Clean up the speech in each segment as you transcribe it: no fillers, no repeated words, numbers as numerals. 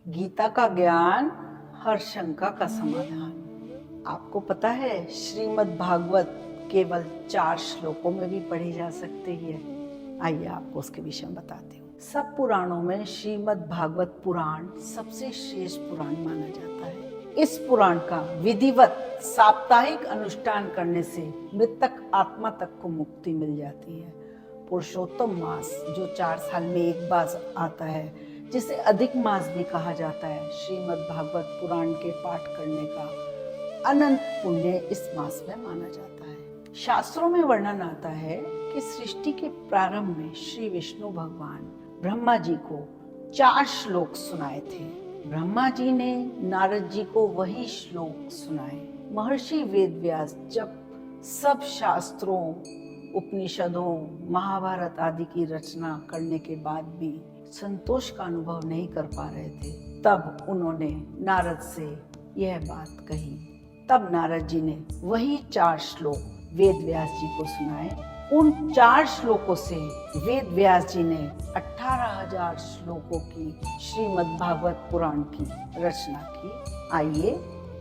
गीता का ज्ञान, हर शंका का समाधान। आपको पता है श्रीमद् भागवत केवल 4 श्लोकों में भी पढ़ी जा सकती है। आइए आपको उसके विषय में बताती हूँ। सब पुराणों में श्रीमद् भागवत पुराण सबसे श्रेष्ठ पुराण माना जाता है। इस पुराण का विधिवत साप्ताहिक अनुष्ठान करने से मृतक आत्मा तक को मुक्ति मिल जाती है। पुरुषोत्तम मास जो 4 साल में एक बार आता है, जिसे अधिक मास भी कहा जाता है, श्रीमद् भागवत पुराण के पाठ करने का अनंत पुण्य इस मास में माना जाता है। शास्त्रों में वर्णन आता है कि सृष्टि के प्रारंभ में श्री विष्णु भगवान ब्रह्मा जी को 4 श्लोक सुनाए थे। ब्रह्मा जी ने नारद जी को वही श्लोक सुनाए। महर्षि वेदव्यास जब सब शास्त्रों, उपनिषदों, महाभारत आदि की रचना करने के बाद भी संतोष का अनुभव नहीं कर पा रहे थे, तब उन्होंने नारद से यह बात कही। तब नारद जी ने वही 4 श्लोक वेद व्यास जी को सुनाए। उन 4 श्लोकों से वेद व्यास जी ने 18,000 श्लोकों की श्रीमद् भागवत पुराण की रचना की। आइए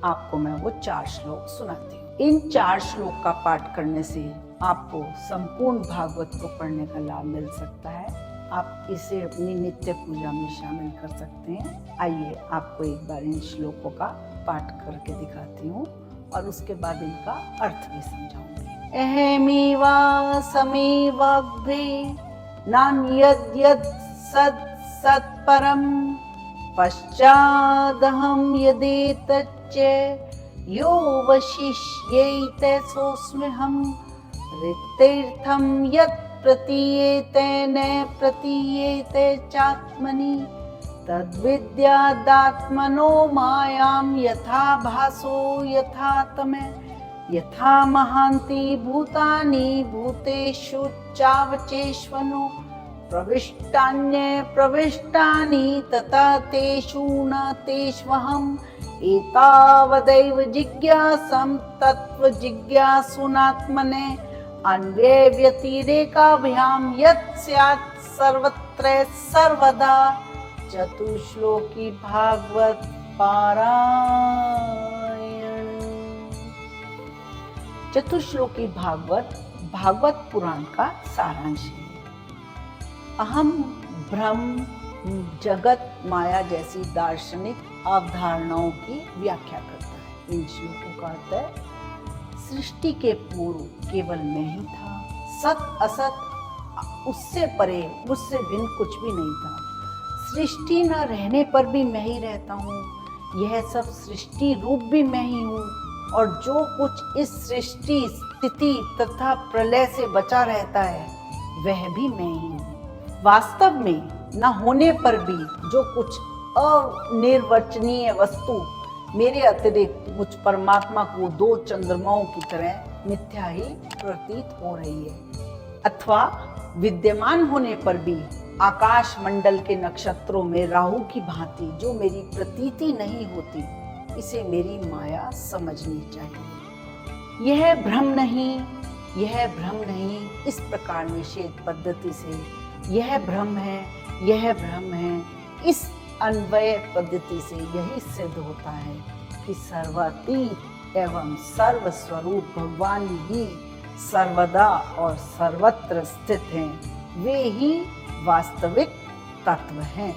आपको मैं वो 4 श्लोक सुनाती हूँ। इन 4 श्लोक का पाठ करने से आपको संपूर्ण भागवत को पढ़ने का लाभ मिल सकता है। आप इसे अपनी नित्य पूजा में शामिल कर सकते हैं। आइए आपको एक बार इन श्लोकों का पाठ करके दिखाती हूँ और उसके बाद इनका अर्थ भी समझाऊंगी। अहमेवा समेवाग्रे नान्यद्यत् सत् सत्परं पश्चादहं यदेतच्च यो वशिष्येते सोऽस्म्यहं ऋतेर्थं यत् प्रतीयेते न प्रतीयेते चात्मनि तद्विद्यादात्मनो मायां यथा भासो यथा तमे यथा महान्ति भूतानि भूतेषु चावचेष्वनो प्रविष्टान्ये प्रविष्टानि तथा तेषु न तेष्वहम् एतावदैव जिज्ञासं तत्त्वजिज्ञासुनात्मने अन्वय व्यतिरेकाभ्यां यत् स्यात् सर्वत्र सर्वदा। चतुश्लोकी भागवत पारायण। चतुश्लोकी भागवत पुराण का सारांश है। अहम, ब्रह्म, जगत, माया जैसी दार्शनिक अवधारणाओं की व्याख्या करता है। इन श्लोकों का अर्थ है, सृष्टि के पूर्व केवल मैं ही था। सत असत उससे परे, मुझसे भिन्न कुछ भी नहीं था। सृष्टि न रहने पर भी मैं ही रहता हूँ। यह सब सृष्टि रूप भी मैं ही हूँ और जो कुछ इस सृष्टि, स्थिति तथा प्रलय से बचा रहता है वह भी मैं ही हूँ। वास्तव में न होने पर भी जो कुछ अनिर्वचनीय वस्तु मेरे अतिरिक्त मुझ परमात्मा को 2 चंद्रमाओं की तरह मिथ्या ही प्रतीत हो रही है, अथवा विद्यमान होने पर भी आकाश मंडल के नक्षत्रों में राहु की भांति जो मेरी प्रतीति नहीं होती, इसे मेरी माया समझनी चाहिए। यह भ्रम नहीं, यह भ्रम नहीं, इस प्रकार निषेध पद्धति से यह भ्रम है, यह भ्रम है, इस अन्वय पद्धति से यही सिद्ध होता है कि सर्वातीत एवं सर्वस्वरूप भगवान ही सर्वदा और सर्वत्र स्थित हैं। वे ही वास्तविक तत्व हैं।